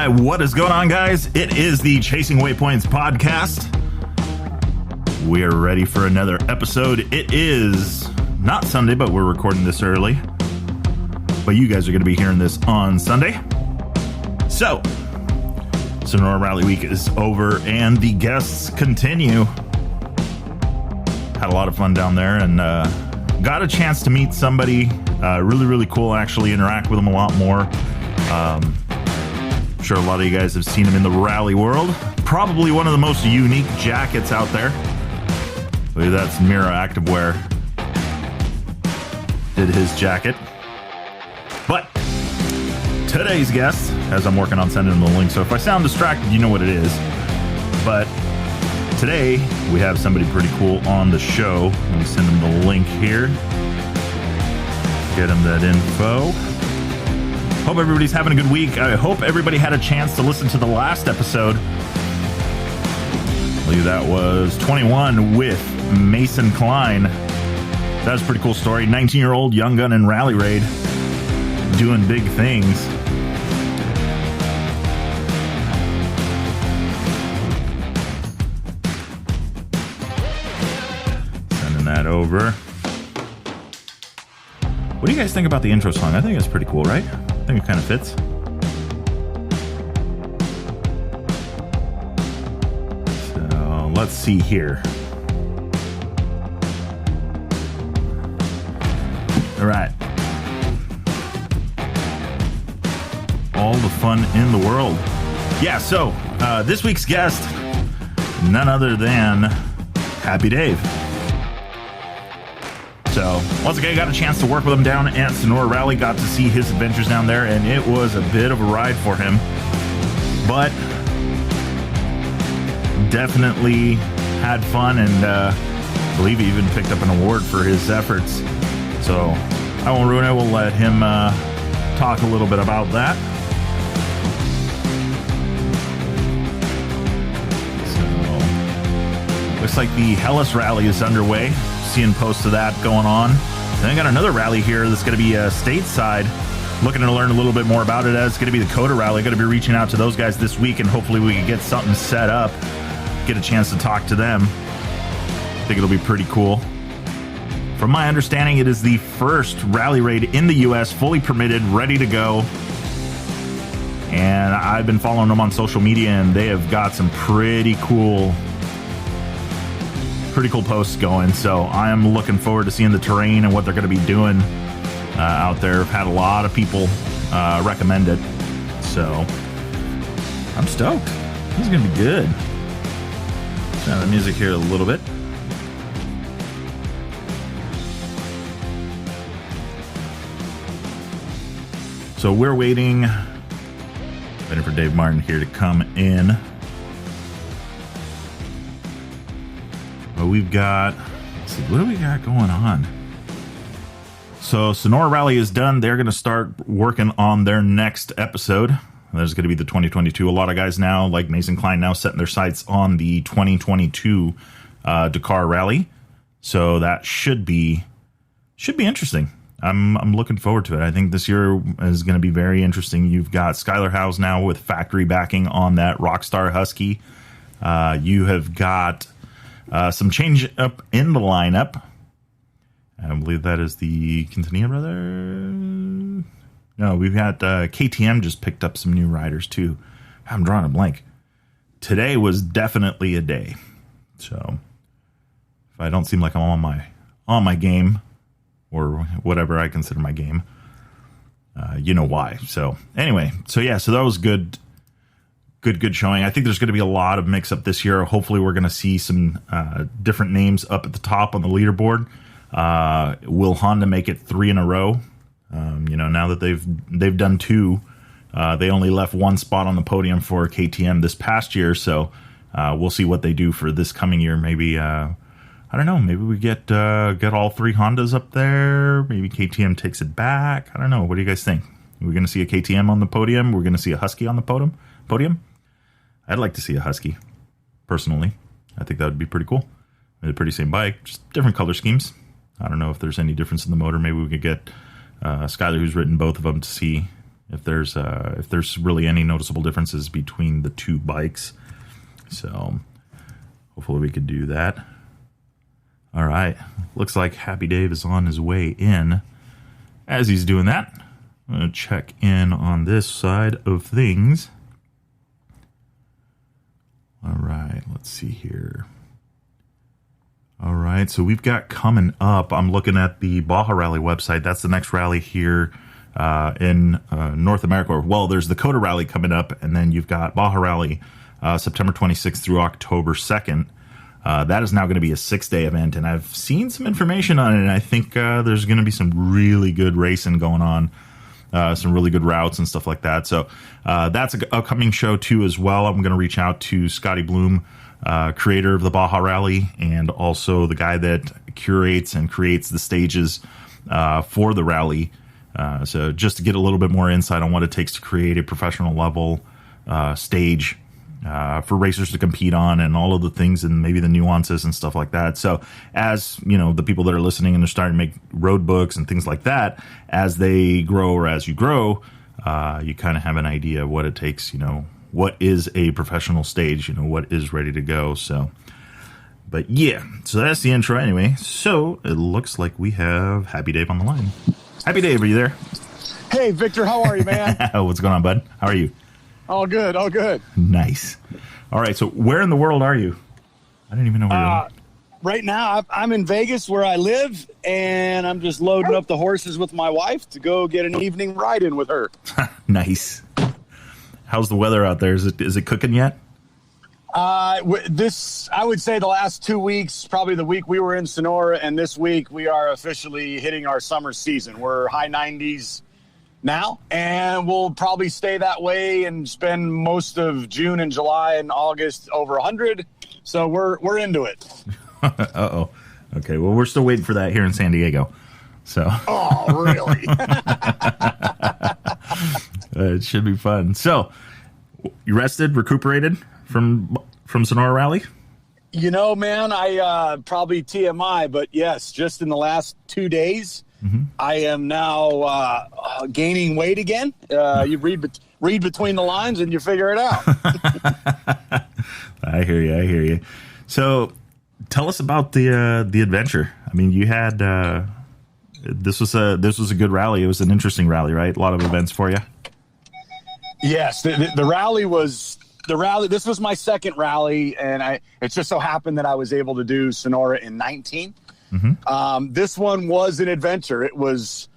What is going on, guys? It is the Chasing Waypoints podcast. We're ready for another episode. It is not Sunday, but we're recording this early. But you guys are going to be hearing this on Sunday. So, Sonora Rally Week is over and the guests continue. Had a lot of fun down there and got a chance to meet somebody really cool, actually interact with them a lot more. I'm sure a lot of you guys have seen him in the rally world. Probably one of the most unique jackets out there. I believe that's Mira Activewear did his jacket. But today's guest, as I'm working on sending him the link, so if I sound distracted, you know what it is. But today, we have somebody pretty cool on the show. Let me send him the link here. Get him that info. Hope everybody's having a good week. I hope everybody had a chance to listen to the last episode. I believe that was 21 with Mason Klein. That was a pretty cool story. 19-year-old young gun in Rally Raid doing big things. Sending that over. What do you guys think about the intro song? I think it's pretty cool, right? I think it kind of fits. So let's see here. All right. All the fun in the world. Yeah, so this week's guest, none other than Happy Dave. So, once again, got a chance to work with him down at Sonora Rally, got to see his adventures down there, and it was a bit of a ride for him. But definitely had fun, and I believe he even picked up an award for his efforts. So, I won't ruin it. We'll let him talk a little bit about that. So, looks like the Hellas Rally is underway. Seeing posts of that going on. Then I got another rally here that's going to be stateside. Looking to learn a little bit more about it. It's going to be the Coda Rally. Going to be reaching out to those guys this week, and hopefully we can get something set up. Get a chance to talk to them. I think it'll be pretty cool. From my understanding, it is the first rally raid in the U.S. fully permitted, ready to go. And I've been following them on social media, and they have got some pretty cool posts going, so I am looking forward to seeing the terrain and what they're going to be doing out there. I've had a lot of people recommend it, so I'm stoked. This is going to be good. Turn the music here a little bit. So we're waiting for Dave Martin here to come in. We've got, let's see, what do we got going on? So Sonora Rally is done. They're going to start working on their next episode. There's going to be the 2022. A lot of guys now, like Mason Klein, now setting their sights on the 2022 Dakar Rally. So that should be interesting. I'm looking forward to it. I think this year is going to be very interesting. You've got Skylar Howes now with factory backing on that Rockstar Husky. You have got some change up in the lineup. I believe that is the Quintanilla brother. No, we've got KTM just picked up some new riders too. I'm drawing a blank. Today was definitely a day. So if I don't seem like I'm on my game or whatever I consider my game, you know why. So anyway, so that was good. Good showing. I think there's going to be a lot of mix-up this year. Hopefully we're going to see some different names up at the top on the leaderboard. Will Honda make it 3 in a row? Now that they've done 2, they only left 1 spot on the podium for KTM this past year. So we'll see what they do for this coming year. Maybe I don't know. Maybe we get all 3 Hondas up there. Maybe KTM takes it back. I don't know. What do you guys think? We're going to see a KTM on the podium. We're going to see a Husky on the podium. I'd like to see a Husky, personally. I think that would be pretty cool. They're the pretty same bike, just different color schemes. I don't know if there's any difference in the motor. Maybe we could get Skyler, who's ridden both of them, to see if there's really any noticeable differences between the two bikes. So hopefully we could do that. All right. Looks like Happy Dave is on his way in. As he's doing that, I'm going to check in on this side of things. All right. Let's see here. All right. So we've got coming up, I'm looking at the Baja Rally website. That's the next rally here in North America. Well, there's the Coda Rally coming up, and then you've got Baja Rally September 26th through October 2nd. That is now going to be a 6-day event, and I've seen some information on it, and I think there's going to be some really good racing going on, some really good routes and stuff like that. So that's an upcoming show, too, as well. I'm going to reach out to Scotty Bloom, creator of the Baja Rally, and also the guy that curates and creates the stages for the rally. So just to get a little bit more insight on what it takes to create a professional level stage for racers to compete on, and all of the things and maybe the nuances and stuff like that. So as you know, the people that are listening and they're starting to make road books and things like that, as they grow or as you grow, you kind of have an idea of what it takes, what is a professional stage, what is ready to go. So, but yeah, so that's the intro anyway. So it looks like we have Happy Dave on the line. Happy Dave, are you there? Hey, Victor, how are you, man? What's going on, bud? How are you? All good, all good. Nice. All right, so where in the world are you? I didn't even know where you are. Right now, I'm in Vegas where I live, and I'm just loading up the horses with my wife to go get an evening ride in with her. Nice. How's the weather out there? Is it cooking yet? I would say the last 2 weeks, probably the week we were in Sonora, and this week we are officially hitting our summer season. We're high 90s now, and we'll probably stay that way and spend most of June and July and August over 100. So we're into it. Uh-oh. Okay, well, we're still waiting for that here in San Diego. So. Oh, really? It should be fun. So, you rested, recuperated from Sonora Rally? Man, I probably TMI, but yes, just in the last 2 days, I am now gaining weight again. You read between the lines and you figure it out. I hear you. So, tell us about the adventure. I mean, you had this was a good rally. It was an interesting rally, right? A lot of events for you. Yes, the rally was. This was my second rally, and it just so happened that I was able to do Sonora in 19. This one was an adventure. It was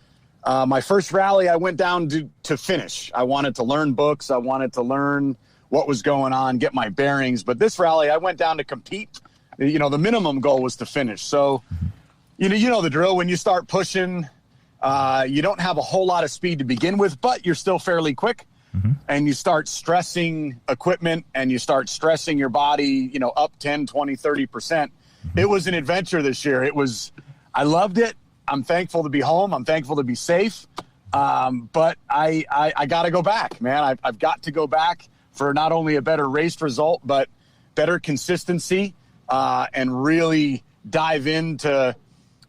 my first rally. I went down to finish. I wanted to learn books. I wanted to learn what was going on, get my bearings. But this rally, I went down to compete. The minimum goal was to finish. So, you know the drill. When you start pushing, you don't have a whole lot of speed to begin with, but you're still fairly quick. And you start stressing equipment and you start stressing your body, up 10, 20, 30%. It was an adventure this year. I loved it. I'm thankful to be home. I'm thankful to be safe. But I got to go back, man. I've got to go back for not only a better race result, but better consistency, and really dive into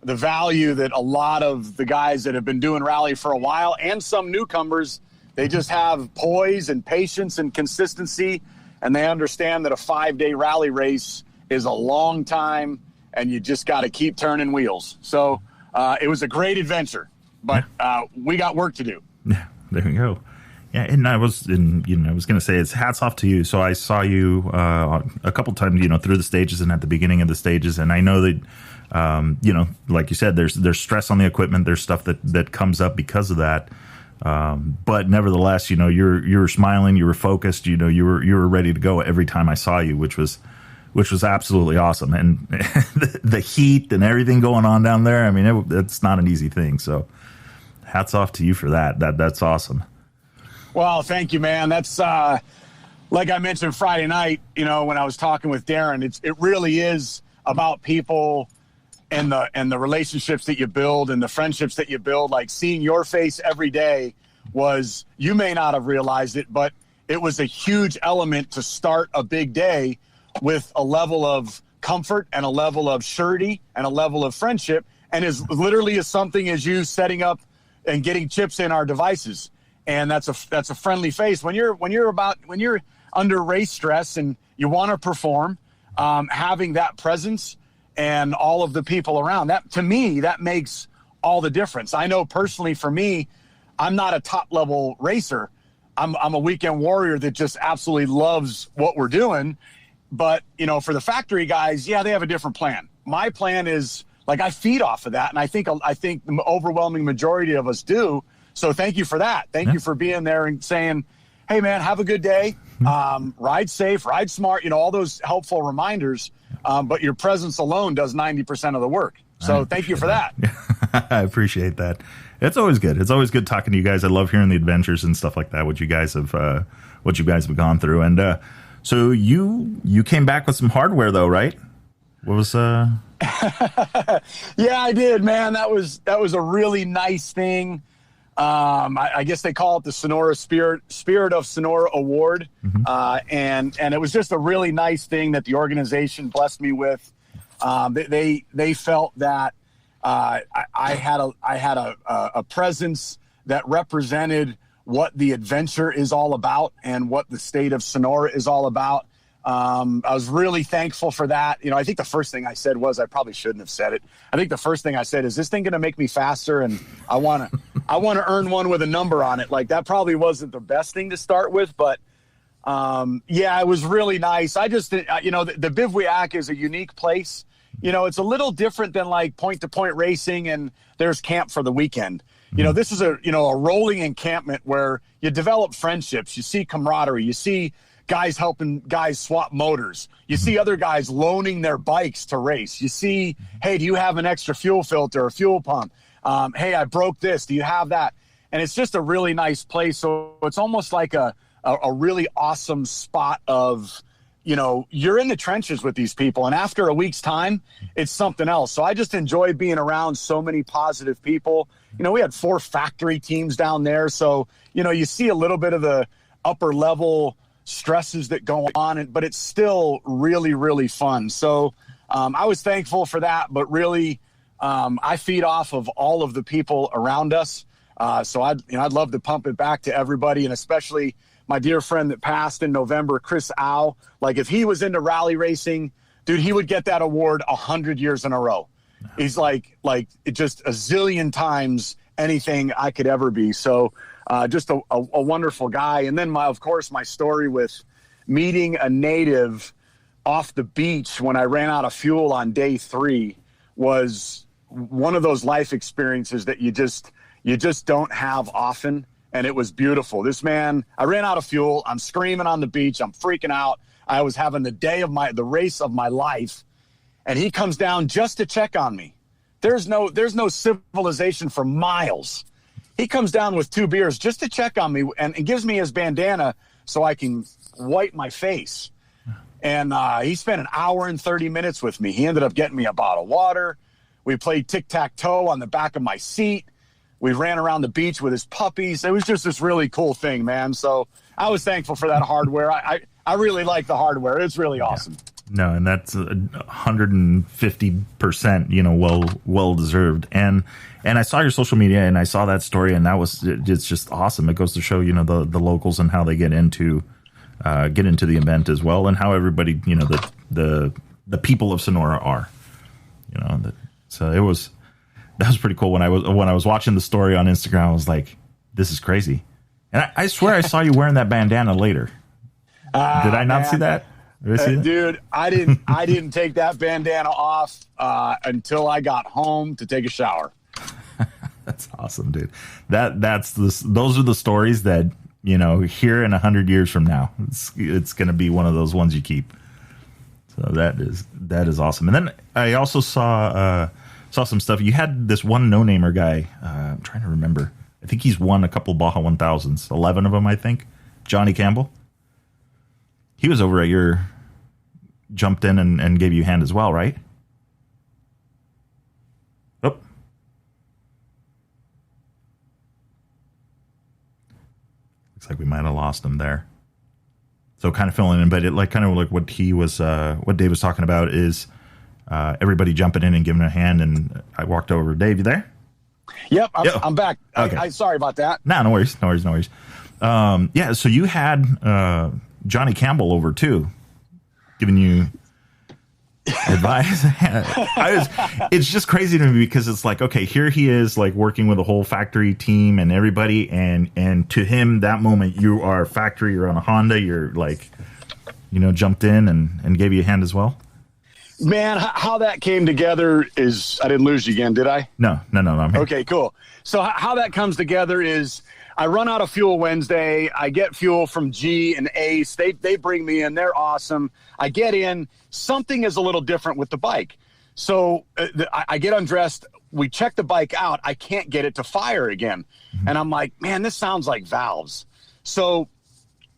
the value that a lot of the guys that have been doing rally for a while and some newcomers, they just have poise and patience and consistency, and they understand that a 5-day rally race is a long time, and you just got to keep turning wheels. So it was a great adventure, but we got work to do. Yeah, there you go. Yeah, and I was going to say, it's hats off to you. So I saw you a couple times, through the stages and at the beginning of the stages, and I know that, like you said, there's stress on the equipment. There's stuff that comes up because of that. But nevertheless, you were smiling, you were focused, you were ready to go every time I saw you, which was absolutely awesome. And the heat and everything going on down there, I mean, it's not an easy thing. So hats off to you for that. That's awesome. Well, thank you, man. That's, like I mentioned Friday night, when I was talking with Darren, it really is about people and the relationships that you build and the friendships that you build. Like, seeing your face every day was, you may not have realized it, but it was a huge element to start a big day with a level of comfort and a level of surety and a level of friendship, and as literally as something as you setting up and getting chips in our devices. and that's a friendly face. When you're under race stress and you want to perform, having that presence and all of the people around, that to me, that makes all the difference. I know personally for me, I'm not a top level racer. I'm a weekend warrior that just absolutely loves what we're doing. But, you know, for the factory guys, yeah, they have a different plan. My plan is like, I feed off of that. And I think the overwhelming majority of us do. So thank you for that. Thank you for being there and saying, hey man, have a good day. Ride safe, ride smart, you know, all those helpful reminders. But your presence alone does 90% of the work. So thank you for that. I appreciate that. It's always good. It's always good talking to you guys. I love hearing the adventures and stuff like that, what you guys have gone through. And so you came back with some hardware though, right? What was Yeah, I did, man. That was a really nice thing. I guess they call it the Sonora Spirit of Sonora Award. And it was just a really nice thing that the organization blessed me with. They felt that I had a presence that represented what the adventure is all about and what the state of Sonora is all about. I was really thankful for that. You know, I think the first thing I said was, I probably shouldn't have said it. I think the first thing I said is, this thing going to make me faster? And I want to earn one with a number on it. Like, that probably wasn't the best thing to start with, but yeah, it was really nice. I just, you know, the Bivouac is a unique place. You know, it's a little different than like point-to-point racing and there's camp for the weekend. You know, this is a rolling encampment where you develop friendships, you see camaraderie, you see guys helping guys swap motors, you see other guys loaning their bikes to race, you see, hey, do you have an extra fuel filter or fuel pump? Hey, I broke this, do you have that? And it's just a really nice place. So it's almost like a really awesome spot of, you know, you're in the trenches with these people, and after a week's time, it's something else. So I just enjoy being around so many positive people. You know, we had 4 factory teams down there. So, you know, you see a little bit of the upper level stresses that go on, but it's still really, really fun. So I was thankful for that, but really I feed off of all of the people around us. So I'd love to pump it back to everybody, and especially my dear friend that passed in November, Chris Au. Like, if he was into rally racing, dude, he would get that award 100 years in a row. He's like just a zillion times anything I could ever be. So just a wonderful guy. And then of course, my story with meeting a native off the beach when I ran out of fuel on day 3 was one of those life experiences that you just don't have often. And it was beautiful. This man, I ran out of fuel. I'm screaming on the beach. I'm freaking out. I was having the race of my life. And he comes down just to check on me. There's no civilization for miles. He comes down with 2 beers just to check on me and gives me his bandana so I can wipe my face. And he spent an hour and 30 minutes with me. He ended up getting me a bottle of water. We played tic-tac-toe on the back of my seat. We ran around the beach with his puppies. It was just this really cool thing, man. So I was thankful for that hardware. I really like the hardware. It's really awesome. Yeah. No, and that's 150%, you know, well deserved. And I saw your social media and I saw that story, and it's just awesome. It goes to show, you know, the locals and how they get into the event as well, and how everybody, you know, the people of Sonora are, you know. So that was pretty cool. When I was watching the story on Instagram, I was like, this is crazy. And I swear I saw you wearing that bandana later. Did I not see that? Dude, I didn't take that bandana off until I got home to take a shower. That's awesome, dude. Those are the stories that, you know, here in 100 years from now, it's going to be one of those ones you keep. So that is awesome. And then I also saw some stuff. You had this one no-namer guy. I'm trying to remember. I think he's won a couple Baja 1000s, 11 of them, I think. Johnny Campbell. He was over at your, jumped in and gave you a hand as well, right? Oh. Looks like we might have lost him there. So kind of filling in, but kind of like what Dave was talking about is everybody jumping in and giving a hand. And I walked over, Dave, you there? Yep, I'm back. Okay. Sorry about that. No worries. Yeah, so you had Johnny Campbell over too, giving you advice. It's just crazy to me because it's like, okay, here he is, like working with a whole factory team and everybody, and to him, that moment, you are factory, you're on a Honda, you're like, jumped in and gave you a hand as well. Man, how that came together is, I didn't lose you again, did I? No. I'm here. Okay, cool. So how that comes together is I run out of fuel Wednesday. I get fuel from G and Ace. They bring me in. They're awesome. I get in. Something is a little different with the bike. So I get undressed. We check the bike out. I can't get it to fire again. Mm-hmm. And I'm like, man, this sounds like valves. So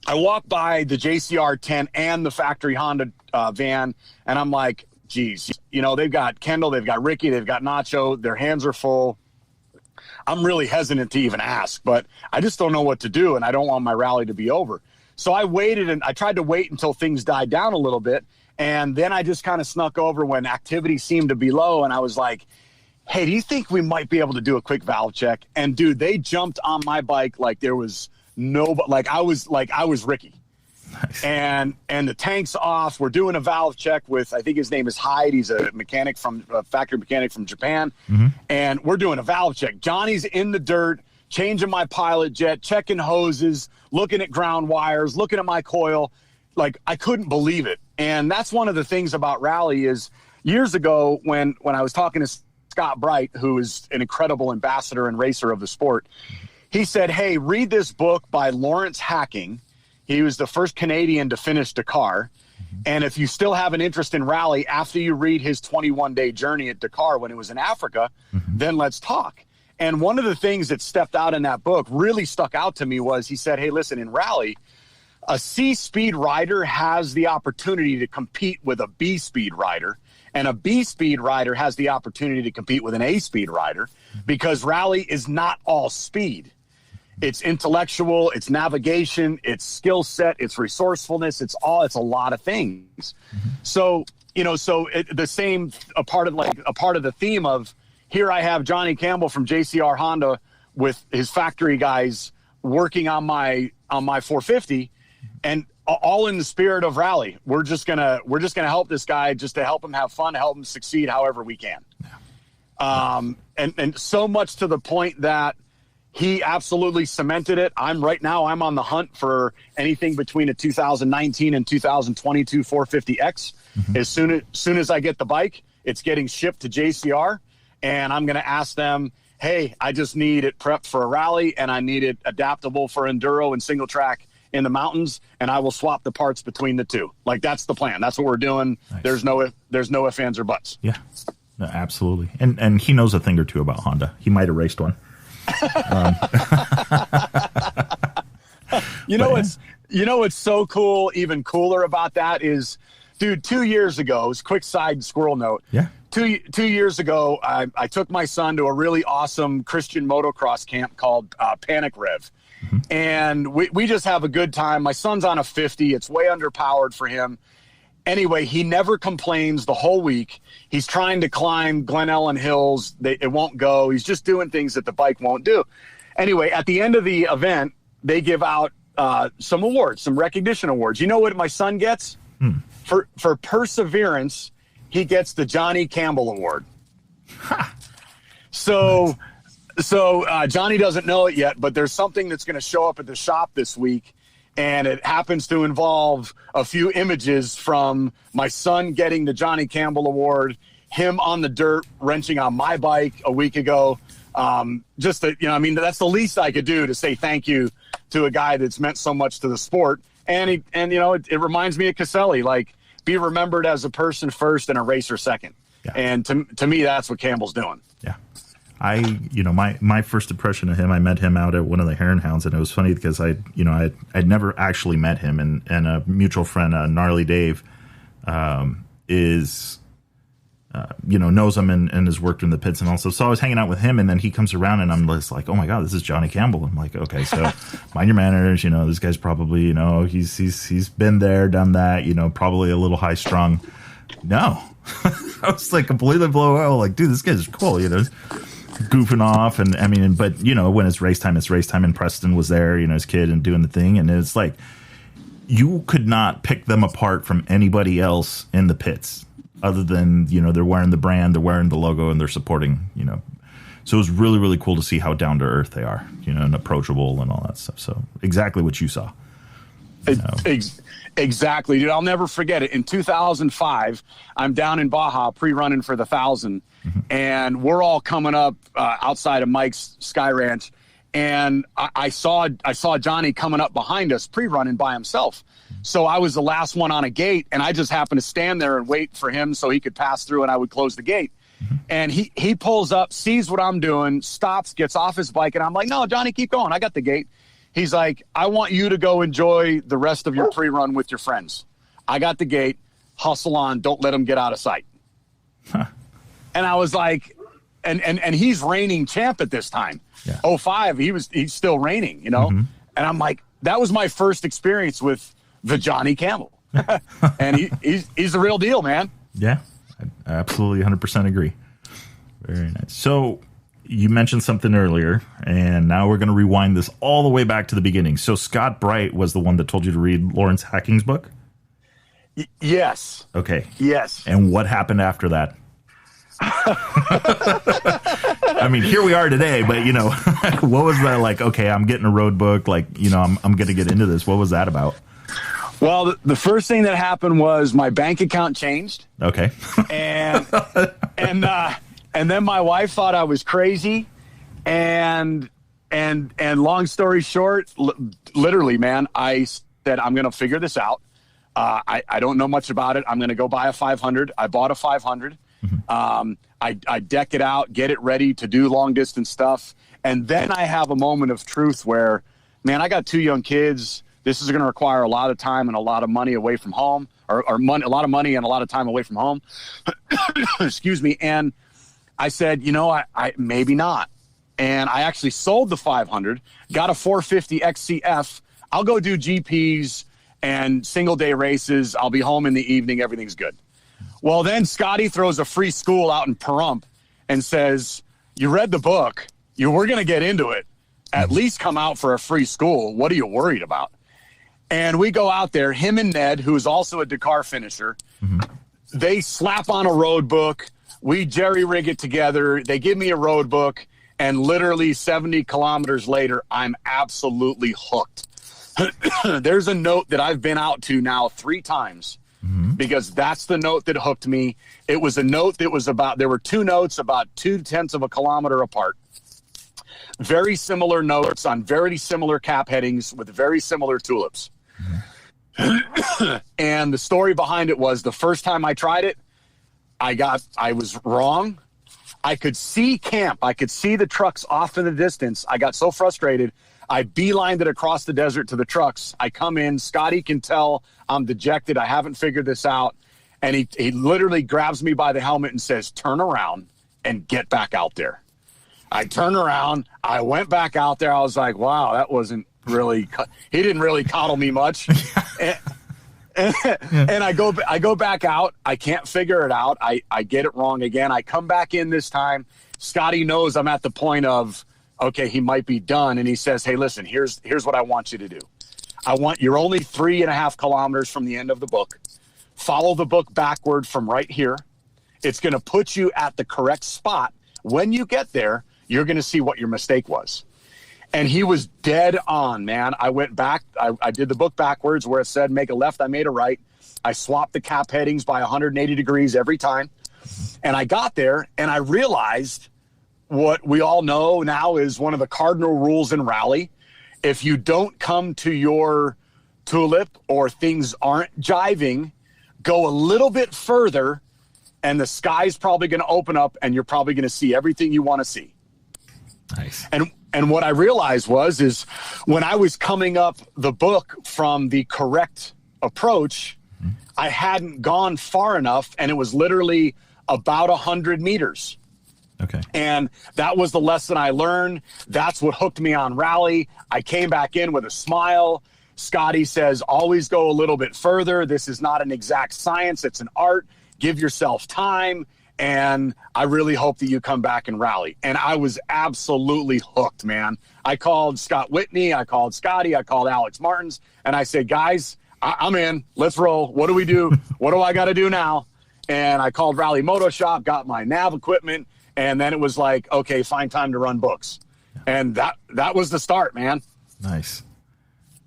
I walk by the JCR tent and the factory Honda van, and I'm like, geez, they've got Kendall, they've got Ricky, they've got Nacho. Their hands are full. I'm really hesitant to even ask, but I just don't know what to do, and I don't want my rally to be over. So I waited, and I tried to wait until things died down a little bit, and then I just kind of snuck over when activity seemed to be low, and I was like, hey, do you think we might be able to do a quick valve check? And, dude, they jumped on my bike like there was I was Ricky. Nice. And the tank's off. We're doing a valve check with, I think his name is Hyde. He's a factory mechanic from Japan. Mm-hmm. And we're doing a valve check. Johnny's in the dirt, changing my pilot jet, checking hoses, looking at ground wires, looking at my coil. Like, I couldn't believe it. And that's one of the things about rally is years ago when I was talking to Scott Bright, who is an incredible ambassador and racer of the sport, he said, hey, read this book by Lawrence Hacking. He was the first Canadian to finish Dakar. Mm-hmm. And if you still have an interest in rally after you read his 21-day journey at Dakar when it was in Africa, mm-hmm. then let's talk. And one of the things that stepped out in that book really stuck out to me was he said, hey, listen, in rally, a C-speed rider has the opportunity to compete with a B-speed rider. And a B-speed rider has the opportunity to compete with an A-speed rider because rally is not all speed. It's intellectual, it's navigation, it's skill set, it's resourcefulness, it's a lot of things. Mm-hmm. So, a part of the theme of here I have Johnny Campbell from JCR Honda with his factory guys working on my 450, and all in the spirit of rally. We're just gonna help this guy just to help him have fun, help him succeed however we can. Yeah. And so much to the point that he absolutely cemented it. I'm on the hunt for anything between a 2019 and 2022 450X. Mm-hmm. As soon as I get the bike, it's getting shipped to JCR, and I'm going to ask them, hey, I just need it prepped for a rally, and I need it adaptable for enduro and single track in the mountains, and I will swap the parts between the two. Like, that's the plan. That's what we're doing. Nice. There's no ifs, ands, or buts. Yeah, no, absolutely. And he knows a thing or two about Honda. He might have raced one. What's so cool, even cooler about that is, dude, 2 years ago, it's a quick side squirrel note. Yeah. 2 years ago, I took my son to a really awesome Christian motocross camp called Panic Rev. Mm-hmm. And we just have a good time. My son's on a 50. It's way underpowered for him. Anyway, he never complains the whole week. He's trying to climb Glen Ellen Hills. It won't go. He's just doing things that the bike won't do. Anyway, at the end of the event, they give out some awards, some recognition awards. You know what my son gets? For perseverance, he gets the Johnny Campbell Award. So Johnny doesn't know it yet, but there's something that's going to show up at the shop this week. And it happens to involve a few images from my son getting the Johnny Campbell Award, him on the dirt wrenching on my bike a week ago. That's the least I could do to say thank you to a guy that's meant so much to the sport. And it reminds me of Caselli, like, be remembered as a person first and a racer second. Yeah. And to me, that's what Campbell's doing. Yeah. My first impression of him, I met him out at one of the Heron Hounds, and it was funny because I'd never actually met him, and a mutual friend, Gnarly Dave, knows him and has worked in the pits and also. So I was hanging out with him, and then he comes around, and I'm just like, oh my God, this is Johnny Campbell. I'm like, okay, so mind your manners. This guy's probably, he's been there, done that. Probably a little high strung. No, I was like completely blown away. Like, dude, this guy's cool. goofing off. And I mean, but you know, when it's race time, and Preston was there, you know, his kid and doing the thing. And it's like, you could not pick them apart from anybody else in the pits other than, you know, they're wearing the brand, they're wearing the logo, and they're supporting, you know. So it was really, really cool to see how down to earth they are, you know, and approachable and all that stuff. So exactly what you saw. You know. Exactly, dude. I'll never forget it. In 2005, I'm down in Baja pre-running for the 1,000, and we're all coming up outside of Mike's Sky Ranch, and I saw Johnny coming up behind us pre-running by himself. So I was the last one on a gate, and I just happened to stand there and wait for him so he could pass through, and I would close the gate. And he pulls up, sees what I'm doing, stops, gets off his bike, and I'm like, no, Johnny, keep going. I got the gate. He's like, I want you to go enjoy the rest of your pre-run with your friends. I got the gate. Hustle on. Don't let them get out of sight. Huh. And I was like, and he's reigning champ at this time. Yeah. 05, he's still reigning, you know? And I'm like, that was my first experience with the Johnny Camel. And he's the real deal, man. Yeah. I absolutely 100% agree. Very nice. So you mentioned something earlier, and now we're going to rewind this all the way back to the beginning. So Scott Bright was the one that told you to read Lawrence Hacking's book? Yes. Okay. Yes. And what happened after that? I mean, here we are today, but, you know, what was that like? Okay, I'm getting a road book. Like, you know, I'm going to get into this. What was that about? Well, the first thing that happened was my bank account changed. Okay. and then my wife thought I was crazy. And long story short, literally, man, I said, I'm going to figure this out. I don't know much about it. I'm going to go buy a 500. I bought a 500. I deck it out, get it ready to do long distance stuff. And then I have a moment of truth where, man, I got 2 young kids. This is going to require a lot of time and a lot of money away from home, or money, a lot of money and a lot of time away from home. Excuse me. And I said, you know, I maybe not. And I actually sold the 500, got a 450 XCF. I'll go do GPs and single day races. I'll be home in the evening. Everything's good. Well, then Scotty throws a free school out in Pahrump and says, you read the book. You were going to get into it. At least come out for a free school. What are you worried about? And we go out there, him and Ned, who is also a Dakar finisher. They slap on a road book. We jerry-rig it together. They give me a road book. And literally 70 kilometers later, I'm absolutely hooked. There's a note that I've been out to now 3 times because that's the note that hooked me. It was a note that was about, there were 2 notes about 0.2 of a kilometer apart. Very similar notes on very similar cap headings with very similar tulips. And the story behind it was the first time I tried it, I was wrong. I could see camp. I could see the trucks off in the distance. I got so frustrated. I beelined it across the desert to the trucks. I come in. Scotty can tell I'm dejected. I haven't figured this out. And he literally grabs me by the helmet and says, turn around and get back out there. I turned around. I went back out there. I was like, wow, that wasn't really, he didn't really coddle me much. And I go back out. I can't figure it out. I get it wrong again. I come back in this time. Scotty knows I'm at the point of, okay, he might be done. And he says, hey, listen, here's what I want you to do. You're only 3.5 kilometers from the end of the book. Follow the book backward from right here. It's going to put you at the correct spot. When you get there, you're going to see what your mistake was. And he was dead on, man. I went back. I did the book backwards where it said make a left. I made a right. I swapped the cap headings by 180 degrees every time. And I got there and I realized what we all know now is one of the cardinal rules in rally. If you don't come to your tulip or things aren't jiving, go a little bit further and the sky's probably going to open up and you're probably going to see everything you want to see. Nice. And what I realized is when I was coming up the book from the correct approach, I hadn't gone far enough, and it was literally about 100 meters. Okay. And that was the lesson I learned. That's what hooked me on rally. I came back in with a smile. Scotty says, always go a little bit further. This is not an exact science. It's an art. Give yourself time. and I really hope that you come back and rally. And I was absolutely hooked, man. I called Scott Whitney, I called Scotty, I called Alex Martins, and I said, guys, I'm in. Let's roll. What do we do? What do I got to do now? And I called Rally Moto Shop, got my nav equipment, and then it was like, okay, find time to run books. And that was the start, man. Nice.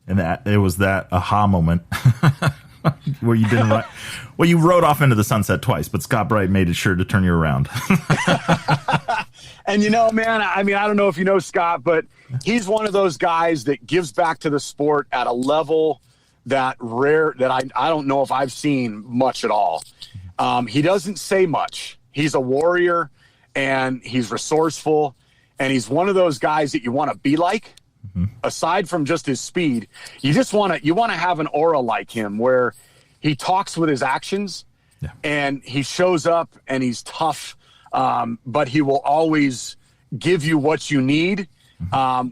And it was that aha moment where you didn't write. Well, you rode off into the sunset twice, but Scott Bright made it sure to turn you around. And, man, I mean, I don't know if you know Scott, but he's one of those guys that gives back to the sport at a level that I don't know if I've seen much at all. He doesn't say much. He's a warrior, and he's resourceful, and he's one of those guys that you want to be like. Mm-hmm. Aside from just his speed, you want to have an aura like him where he talks with his actions, and he shows up and he's tough, but he will always give you what you need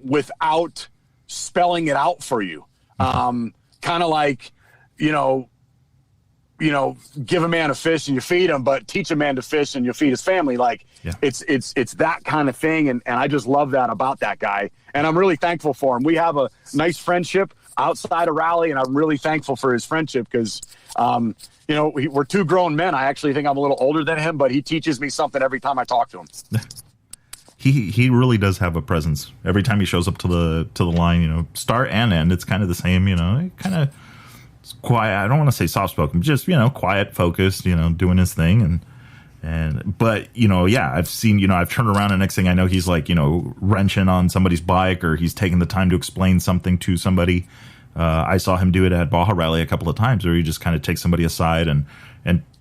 without spelling it out for you. Kind of like, give a man a fish and you feed him, but teach a man to fish and you feed his family. Like it's that kind of thing. And I just love that about that guy. And I'm really thankful for him. We have a nice friendship outside of rally, and I'm really thankful for his friendship because, we're two grown men. I actually think I'm a little older than him, but he teaches me something every time I talk to him. He really does have a presence. Every time he shows up to the line, start and end, it's kind of the same, kind of quiet. I don't want to say soft spoken, but just, quiet, focused, doing his thing. But I've seen, I've turned around and next thing I know, he's like, wrenching on somebody's bike, or he's taking the time to explain something to somebody. I saw him do it at Baja Rally a couple of times where he just kind of takes somebody aside and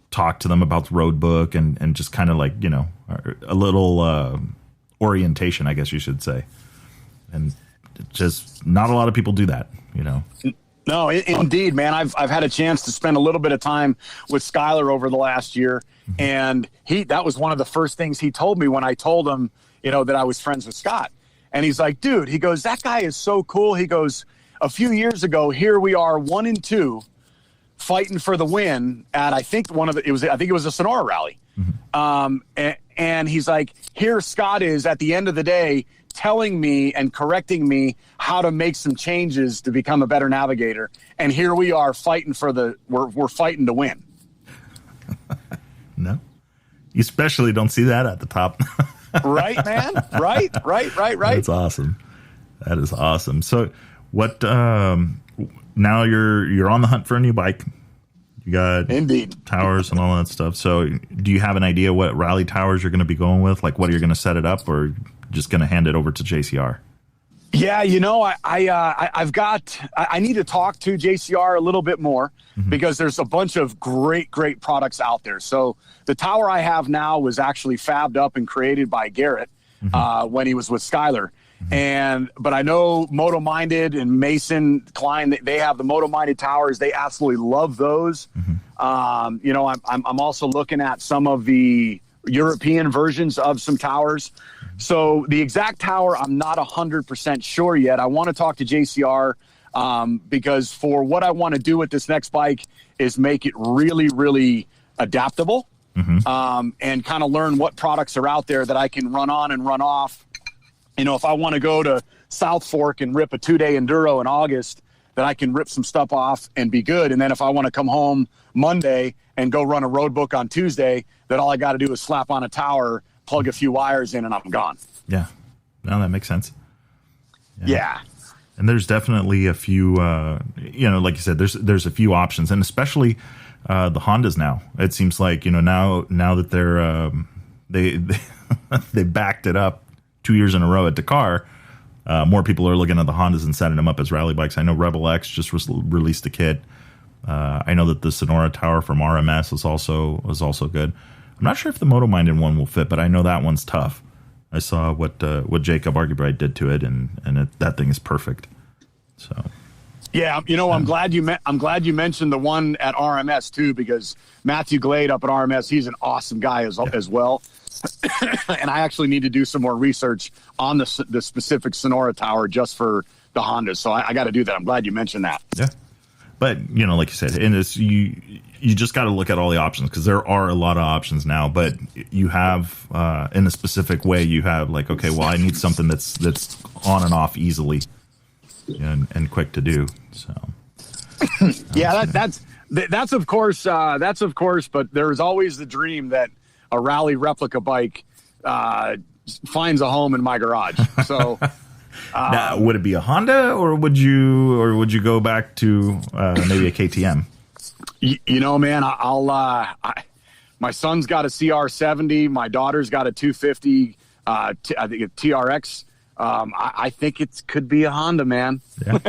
talk to them about the road book and just kind of like, a little, orientation, I guess you should say. And just not a lot of people do that, No, indeed, man. I've had a chance to spend a little bit of time with Skylar over the last year, and that was one of the first things he told me when I told him, that I was friends with Scott. And he's like, dude, he goes, that guy is so cool. He goes, a few years ago, here we are 1-2 fighting for the win at, I think it was a Sonora rally. Mm-hmm. And he's like, here Scott is at the end of the day telling me and correcting me how to make some changes to become a better navigator. And here we are fighting we're fighting to win. No, you especially don't see that at the top. Right, man. Right. That's awesome. That is awesome. So what, now you're on the hunt for a new bike. You got indeed towers and all that stuff. So do you have an idea what rally towers you're going to be going with? Like what you're going to set it up, or just going to hand it over to JCR? Yeah, I need to talk to JCR a little bit more because there's a bunch of great products out there. So the tower I have now was actually fabbed up and created by Garrett when he was with Skylar. But I know Moto Minded and Mason Klein, they have the Moto Minded towers. They absolutely love those. I'm also looking at some of the European versions of some towers. So the exact tower, I'm not 100% sure yet. I want to talk to JCR because for what I want to do with this next bike is make it really, really adaptable and kind of learn what products are out there that I can run on and run off. If I want to go to South Fork and rip a 2-day enduro in August, then I can rip some stuff off and be good. And then if I want to come home Monday and go run a road book on Tuesday, then all I got to do is slap on a tower, plug a few wires in, and I'm gone. Yeah. No, that makes sense. Yeah. And there's definitely a few, like you said, there's a few options, and especially the Hondas now. It seems like, now that they're, they backed it up 2 years in a row at Dakar, more people are looking at the Hondas and setting them up as rally bikes. I know Rebel X just released a kit. I know that the Sonora Tower from RMS is also good. I'm not sure if the Moto Minded one will fit, but I know that one's tough. I saw what Jacob Argybright did to it, and that thing is perfect. So, yeah, I'm glad you mentioned the one at RMS too, because Matthew Glade up at RMS, he's an awesome guy as well. And I actually need to do some more research on the specific Sonora Tower just for the Hondas. So I got to do that. I'm glad you mentioned that. Yeah. But, like you said, and you just got to look at all the options, because there are a lot of options now. But you have, in a specific way, you have like, okay, well, I need something that's on and off easily and quick to do. So yeah, that's of course. But there's always the dream that a rally replica bike finds a home in my garage. So. Now, would it be a Honda, or would you go back to maybe a KTM? You know, man, my son's got a CR70. My daughter's got a 250. I think a TRX. I think it could be a Honda, man. Yeah.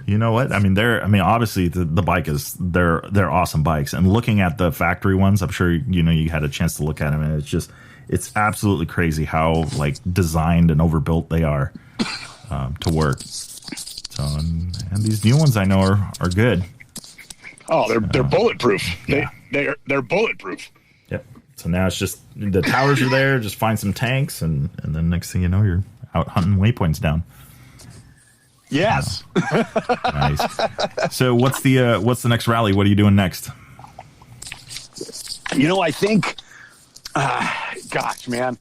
You know what? I mean, obviously the bike they're awesome bikes. And looking at the factory ones, I'm sure you had a chance to look at them, and it's absolutely crazy how like designed and overbuilt they are to work. So and these new ones I know are good. Oh, they're bulletproof. Yeah. They're bulletproof. Yep. So now it's just the towers are there. Just find some tanks, and then next thing you know, you're out hunting waypoints down. Yes. Nice. So what's the next rally? What are you doing next? I think. Gosh, man,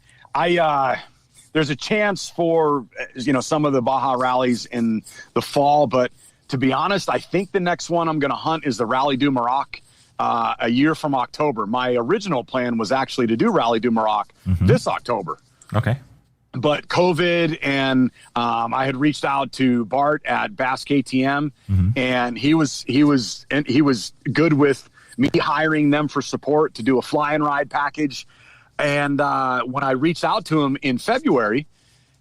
there's a chance for some of the Baja rallies in the fall, but to be honest, I think the next one I'm going to hunt is the Rally du Maroc a year from October. My original plan was actually to do Rally du Maroc this October. Okay. But COVID, and I had reached out to Bart at Basque KTM, and he was good with me hiring them for support to do a fly and ride package. And when I reached out to him in February,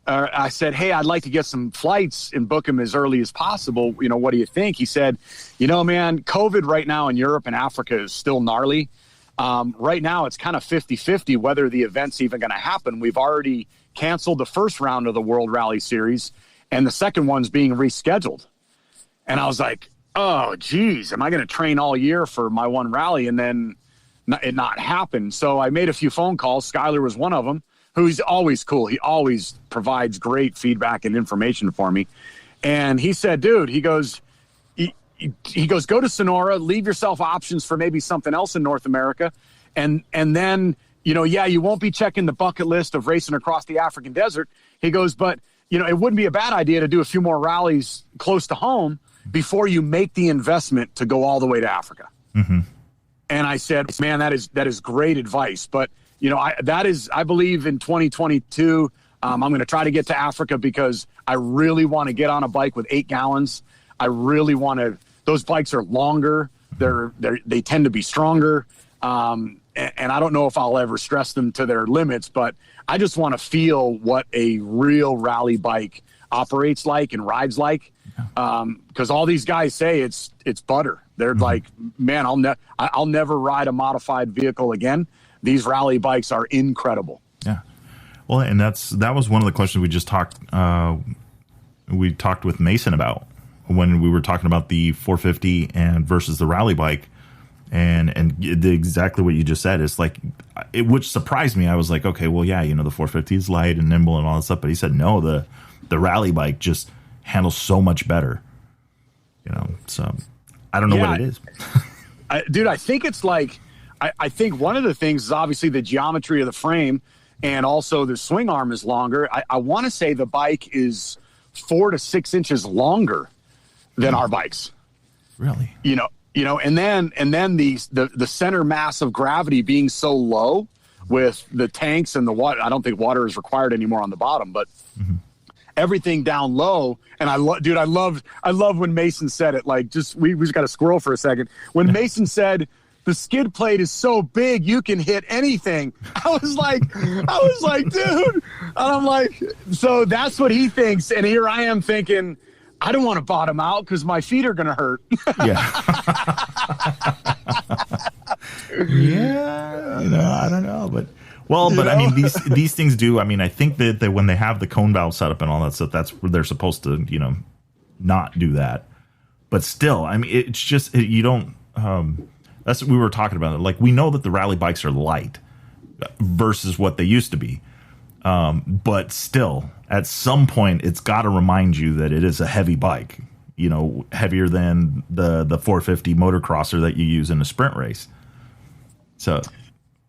I said, hey, I'd like to get some flights and book them as early as possible. What do you think? He said, man, COVID right now in Europe and Africa is still gnarly. Right now, it's kind of 50-50 whether the event's even going to happen. We've already canceled the first round of the World Rally Series, and the second one's being rescheduled. And I was like, oh, geez, am I going to train all year for my one rally and then it not happen? So I made a few phone calls. Skyler was one of them, who's always cool. He always provides great feedback and information for me. And he said, dude, he goes, go to Sonora, leave yourself options for maybe something else in North America. And then, you won't be checking the bucket list of racing across the African desert. He goes, but, it wouldn't be a bad idea to do a few more rallies close to home before you make the investment to go all the way to Africa. Mm-hmm. And I said, man, that is great advice. But, I believe in 2022, I'm going to try to get to Africa because I really want to get on a bike with 8 gallons. I really want to, those bikes are longer. They tend to be stronger. And I don't know if I'll ever stress them to their limits, but I just want to feel what a real rally bike operates like and rides like. Because all these guys say it's butter. They're like, man, I'll never ride a modified vehicle again. These rally bikes are incredible. Yeah. Well, and that was one of the questions we just talked with Mason about when we were talking about the 450 and versus the rally bike. And exactly what you just said is like, which surprised me. I was like, okay, well, yeah, the 450 is light and nimble and all that stuff. But he said, no, the rally bike just handles so much better. So I don't know what it is. Dude, I think it's like, I think one of the things is obviously the geometry of the frame, and also the swing arm is longer. I want to say the bike is 4 to 6 inches longer than our bikes. Really? And then the center mass of gravity being so low with the tanks and the water. I don't think water is required anymore on the bottom, but everything down low. And I love when Mason said it. Like, we just got a squirrel for a second. When Mason said the skid plate is so big you can hit anything, I was like, dude. And I'm like, so that's what he thinks. And here I am thinking, I don't want to bottom out because my feet are going to hurt. Yeah. Yeah. I don't know, but I mean, these things do. I mean, I think that when they have the cone valve set up and all that stuff, that's where they're supposed to, not do that. But still, I mean, it's just you don't. That's what we were talking about. Like, we know that the rally bikes are light versus what they used to be. But still, at some point, it's got to remind you that it is a heavy bike. heavier than the 450 motocrosser that you use in a sprint race. So,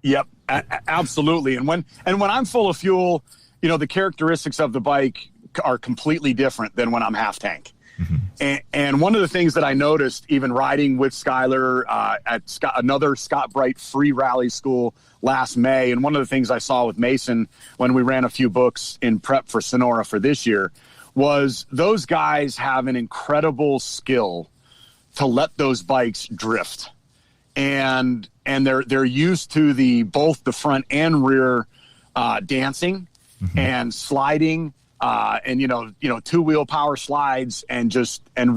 yep, absolutely. And when I'm full of fuel, the characteristics of the bike are completely different than when I'm half tank. Mm-hmm. And one of the things that I noticed, even riding with Skylar at another Scott Bright free rally school last May, and one of the things I saw with Mason when we ran a few books in prep for Sonora for this year, was those guys have an incredible skill to let those bikes drift, and they're used to both the front and rear dancing mm-hmm. and sliding. And two-wheel power slides and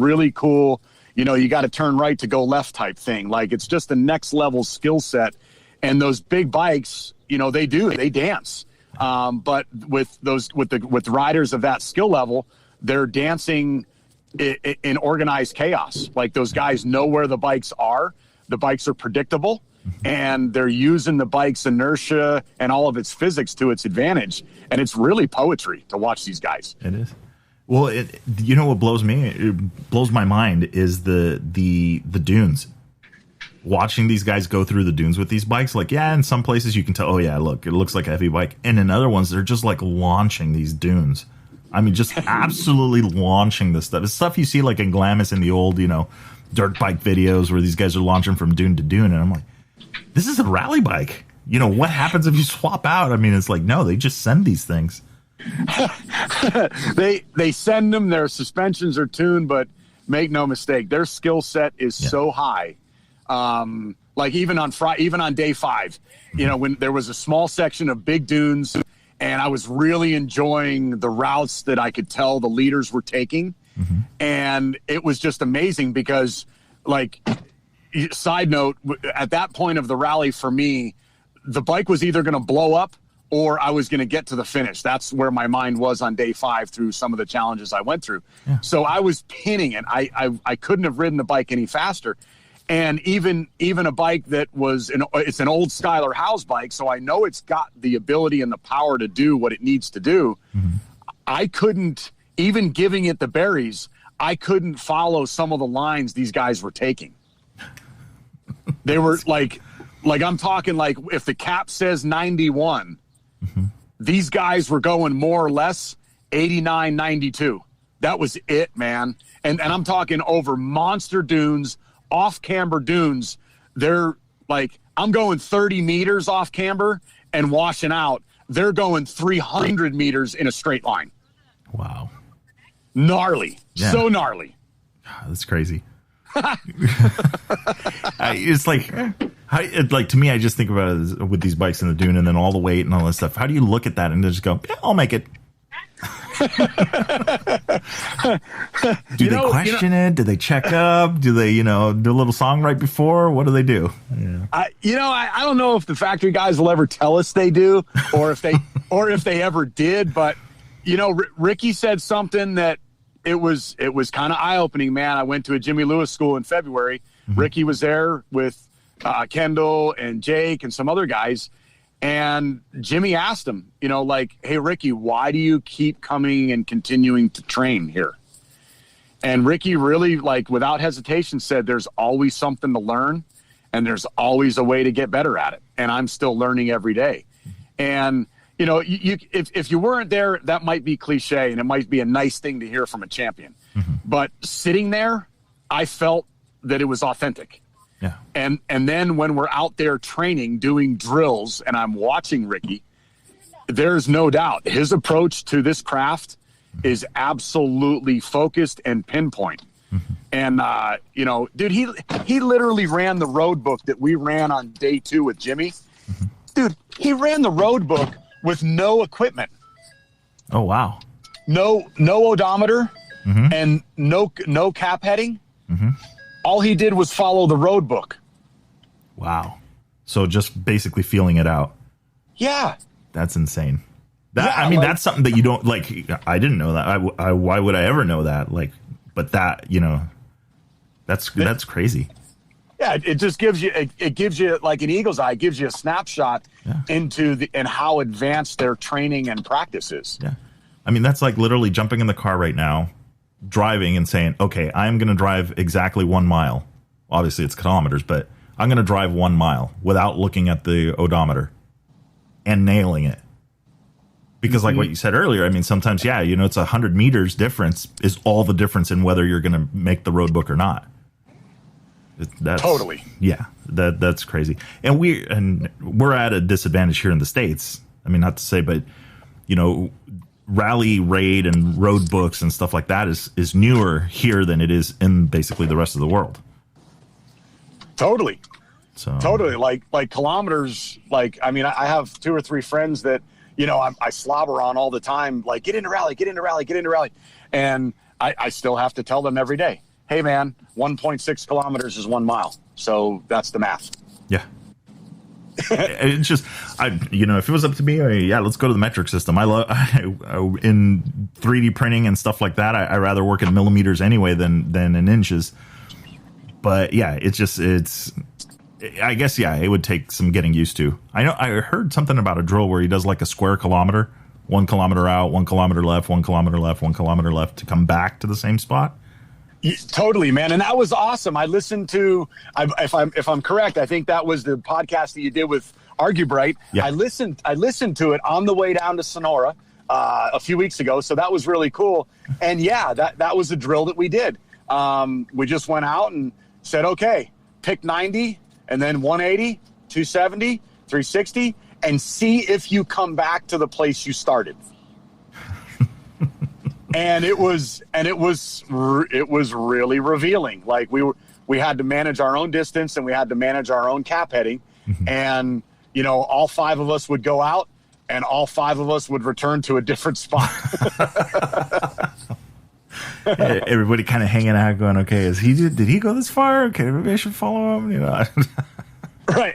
really cool, you got to turn right to go left type thing. Like, it's just the next level skill set. And those big bikes, they dance. But with riders of that skill level, they're dancing in organized chaos. Like, those guys know where the bikes are. The bikes are predictable. And they're using the bike's inertia and all of its physics to its advantage. And it's really poetry to watch these guys. It is. Well, what blows my mind is the dunes. Watching these guys go through the dunes with these bikes, like, yeah, in some places you can tell, oh yeah, look, it looks like a heavy bike. And in other ones, they're just like launching these dunes. I mean, just absolutely launching this stuff. It's stuff you see like in Glamis in the old, dirt bike videos where these guys are launching from dune to dune. And I'm like, this is a rally bike. What happens if you swap out? I mean, it's like, no, they just send these things. They send them. Their suspensions are tuned, but make no mistake, their skill set is so high. Like even on day 5, when there was a small section of big dunes, and I was really enjoying the routes that I could tell the leaders were taking, mm-hmm. and it was just amazing because, like, side note, at that point of the rally for me, the bike was either going to blow up or I was going to get to the finish. That's where my mind was on day 5 through some of the challenges I went through. Yeah. So I was pinning it. I couldn't have ridden the bike any faster. And even a bike that it's an old Skylar House bike, so I know it's got the ability and the power to do what it needs to do. Mm-hmm. I couldn't, even giving it the berries, I couldn't follow some of the lines these guys were taking. They were like I'm talking, like, if the cap says 91, mm-hmm. these guys were going more or less 89, 92. That was it, man. And I'm talking over monster dunes, off camber dunes. They're like, I'm going 30 meters off camber and washing out. They're going 300 meters in a straight line. Wow. Gnarly. Yeah. So gnarly. That's crazy. It's like to me, I just think about it with these bikes in the dune and then all the weight and all this stuff. How do you look at that and just go, yeah, I'll make it? Do they question it? Do they check up? Do they, do a little song right before? What do they do? Yeah. I don't know if the factory guys will ever tell us they do, or if they ever did. But Ricky said something that it was kind of eye-opening, man. I went to a Jimmy Lewis school in February. Mm-hmm. Ricky was there with Kendall and Jake and some other guys. And Jimmy asked him, hey, Ricky, why do you keep coming and continuing to train here? And Ricky really, without hesitation, said there's always something to learn and there's always a way to get better at it. And I'm still learning every day. And, if you weren't there, that might be cliche and it might be a nice thing to hear from a champion. Mm-hmm. But sitting there, I felt that it was authentic. Yeah. And then when we're out there training, doing drills, and I'm watching Ricky, there's no doubt his approach to this craft is absolutely focused and pinpoint. Mm-hmm. And, dude, he literally ran the road book that we ran on day 2 with Jimmy. Mm-hmm. Dude, he ran the road book with no equipment. Oh, wow. No odometer, mm-hmm. and no cap heading. Mm-hmm. All he did was follow the road book. Wow. So just basically feeling it out. Yeah. That's insane. That's something that you don't, I didn't know that. Why would I ever know that? But that, that's crazy. Yeah, it just gives you like an eagle's eye, it gives you a snapshot into and how advanced their training and practice is. Yeah. I mean, that's like literally jumping in the car right now, driving and saying, okay, I'm going to drive exactly 1 mile. Obviously it's kilometers, but I'm going to drive 1 mile without looking at the odometer and nailing it. Because like what you said earlier, I mean, sometimes, it's 100 meters difference is all the difference in whether you're going to make the road book or not. That's, totally. Yeah, that's crazy. And we're at a disadvantage here in the States. I mean, not to say, but, rally raid and road books and stuff like that is newer here than it is in basically the rest of the world. Totally. So totally. Like kilometers. Like, I mean, I have 2 or 3 friends that, I slobber on all the time, like, get into rally. And I still have to tell them every day, hey, man, 1.6 kilometers is 1 mile. So that's the math. Yeah. It's just, if it was up to me, let's go to the metric system. I love in 3D printing and stuff like that. I rather work in millimeters anyway than in inches. But yeah, I guess, it would take some getting used to. I heard something about a drill where he does like a square kilometer, 1 kilometer out, 1 kilometer left, 1 kilometer left, 1 kilometer left to come back to the same spot. Yeah, totally, man. And that was awesome. I listened to, if I'm correct, I think that was the podcast that you did with ArgueBright. Yeah. I listened to it on the way down to Sonora a few weeks ago. So that was really cool. And yeah, that was the drill that we did. We just went out and said, okay, pick 90 and then 180, 270, 360, and see if you come back to the place you started. And it was really revealing. Like we had to manage our own distance and we had to manage our own cap heading. Mm-hmm. And, all 5 of us would go out and all 5 of us would return to a different spot. Everybody kind of hanging out going, okay, did he go this far? Okay, maybe I should follow him. Right.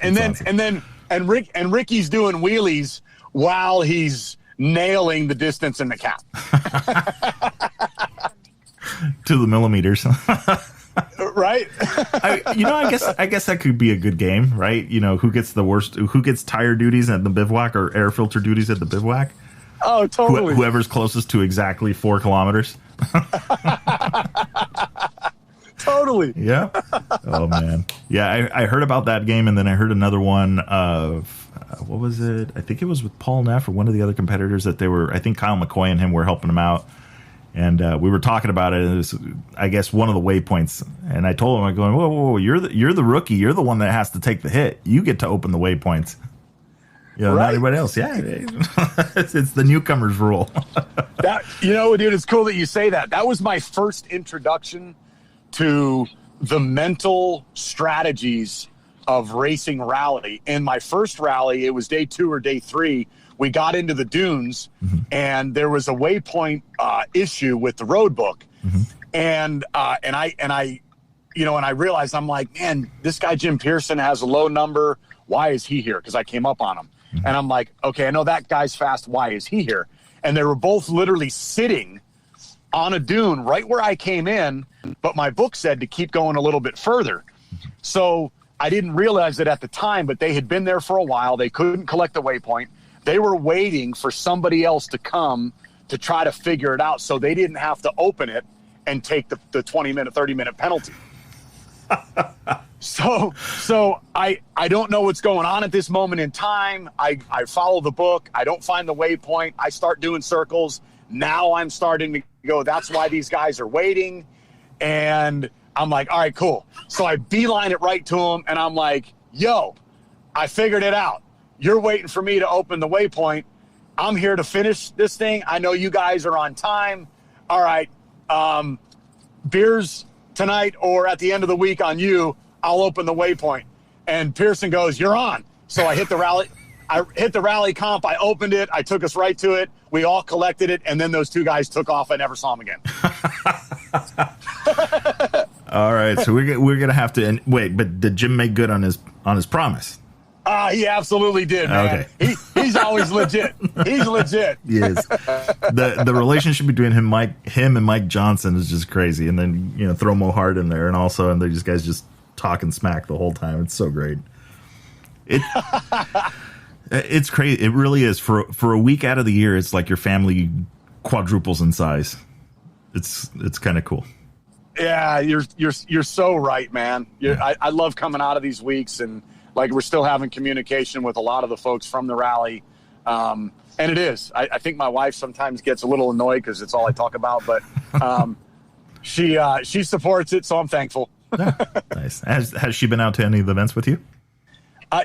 And Ricky's doing wheelies while he's nailing the distance in the cap. To the millimeters. Right. I guess that could be a good game, right? Who gets tire duties at the bivouac or air filter duties at the bivouac? Oh, totally. Whoever's closest to exactly 4 kilometers. Totally. Yeah. Oh man. Yeah, I heard about that game, and then I heard another one of what was it? I think it was with Paul Neff or one of the other competitors that I think Kyle McCoy and him were helping him out. And we were talking about it. It was, I guess, one of the waypoints. And I told him, I'm going, whoa, you're the rookie. You're the one that has to take the hit. You get to open the waypoints. Right. Not everybody else. Yeah. It's the newcomer's rule. Dude, it's cool that you say that. That was my first introduction to the mental strategies of racing rally. In my first rally, it was day 2 or day 3. We got into the dunes, mm-hmm. and there was a waypoint issue with the road book, mm-hmm. and I realized, I'm like, man, this guy Jim Pearson has a low number. Why is he here? Because I came up on him, mm-hmm. and I'm like, okay, I know that guy's fast. Why is he here? And they were both literally sitting on a dune right where I came in, but my book said to keep going a little bit further. So I didn't realize it at the time, but they had been there for a while. They couldn't collect the waypoint. They were waiting for somebody else to come to try to figure it out so they didn't have to open it and take the 20-minute, 30-minute penalty. So I don't know what's going on at this moment in time. I follow the book. I don't find the waypoint. I start doing circles. Now I'm starting to go, that's why these guys are waiting. And I'm like, all right, cool. So I beeline it right to them, and I'm like, yo, I figured it out. You're waiting for me to open the waypoint. I'm here to finish this thing. I know you guys are on time. All right, beers tonight or at the end of the week on you. I'll open the waypoint. And Pearson goes, you're on. So I hit the rally. I hit the rally comp. I opened it. I took us right to it. We all collected it. And then those 2 guys took off. I never saw them again. All right. So we're going to have to wait. But did Jim make good on his promise? He absolutely did, man. Okay. He's always legit. He's legit. Yes. The relationship between him and Mike Johnson is just crazy. And then, throw Mo Hart in there. And these guys just talking smack the whole time. It's so great. It's crazy. It really is. For a week out of the year, it's like your family quadruples in size. it's kind of cool. Yeah, you're so right, man. I love coming out of these weeks, and like we're still having communication with a lot of the folks from the rally. And it is. I think my wife sometimes gets a little annoyed because it's all I talk about, but she supports it, so I'm thankful. Nice. Has she been out to any of the events with you?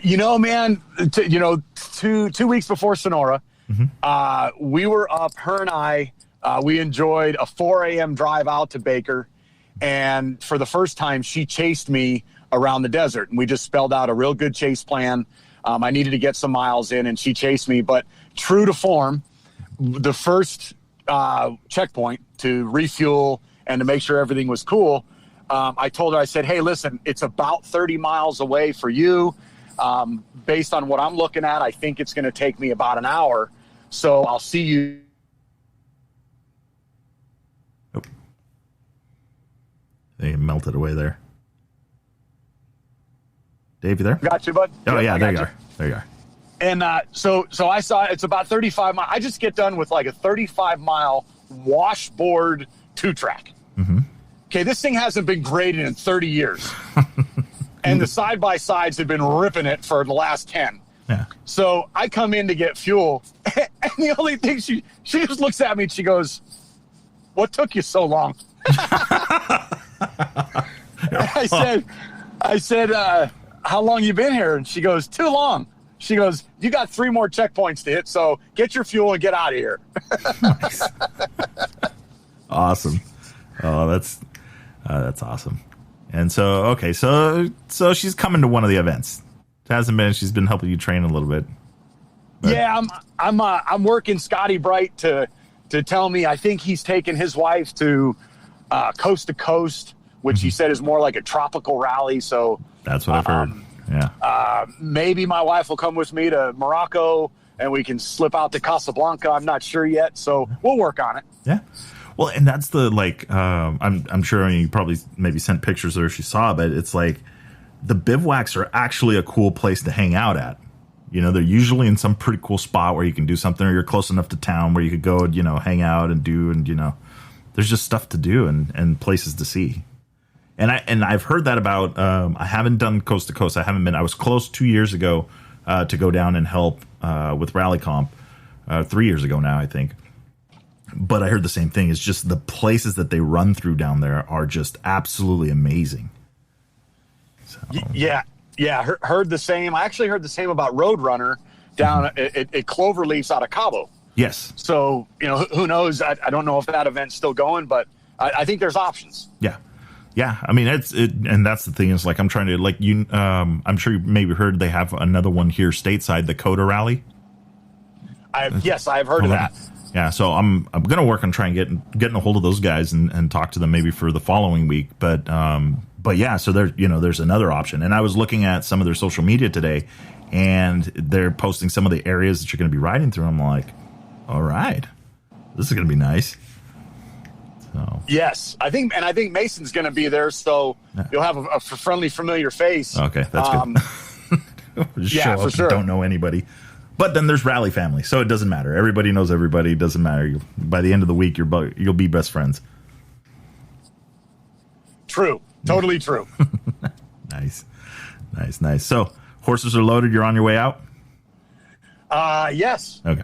Man, 2 weeks before Sonora, we were up, her and I, we enjoyed a 4 a.m. drive out to Baker. And for the first time, she chased me around the desert. And we just spelled out a real good chase plan. I needed to get some miles in, and she chased me. But true to form, the first checkpoint to refuel and to make sure everything was cool, I told her, I said, hey, listen, it's about 30 miles away for you. Based on what I'm looking at, I think it's going to take me about an hour. So I'll see you. Oh. They melted away there. Dave, you there? Got you, bud. Oh, yeah, there you are. There you are. And so I saw it's about 35 miles. I just get done with like a 35-mile washboard 2-track. Okay, this thing hasn't been graded in 30 years. And the side-by-sides have been ripping it for the last 10. Yeah. So I come in to get fuel, and the only thing she just looks at me and she goes, what took you so long? I said, how long you been here? And she goes, too long. She goes, you got 3 more checkpoints to hit, so get your fuel and get out of here. Nice. Awesome. Oh, that's awesome. And so, okay, so she's coming to one of the events. It hasn't been. She's been helping you train a little bit. But. Yeah, I'm working Scotty Bright to tell me. I think he's taken his wife to Coast to Coast, which he said is more like a tropical rally. So that's what I've heard. Yeah. Maybe my wife will come with me to Morocco, and we can slip out to Casablanca. I'm not sure yet, so we'll work on it. Yeah. Well, and that's the I'm sure you probably maybe sent pictures or she saw, but it's like the bivouacs are actually a cool place to hang out at. They're usually in some pretty cool spot where you can do something, or you're close enough to town where you could go, hang out and do, and there's just stuff to do and places to see. And I've heard that about. I haven't done coast to coast. I haven't been. I was close 2 years ago to go down and help with Rally Comp. 3 years ago now, I think. But I heard the same thing. It's just the places that they run through down there are just absolutely amazing. So. Yeah. Heard the same. I actually heard the same about Roadrunner down at Cloverleafs out of Cabo. Yes. So, who knows? I don't know if that event's still going, but I think there's options. Yeah. Yeah. I mean, and that's the thing is like, I'm trying to I'm sure you maybe heard they have another one here stateside, the Coda Rally. Yes, I've heard of that. Yeah, so I'm gonna work on trying getting a hold of those guys and talk to them maybe for the following week. But yeah, so there's another option. And I was looking at some of their social media today, and they're posting some of the areas that you're gonna be riding through. I'm like, all right, this is gonna be nice. So yes, I think Mason's gonna be there, so you'll have a friendly, familiar face. Okay, that's good. Just show up, for sure. Don't know anybody. But then there's Rally Family, so it doesn't matter. Everybody knows everybody. It doesn't matter. By the end of the week, you'll be best friends. True. Totally true. Nice. So horses are loaded. You're on your way out? Yes. Okay.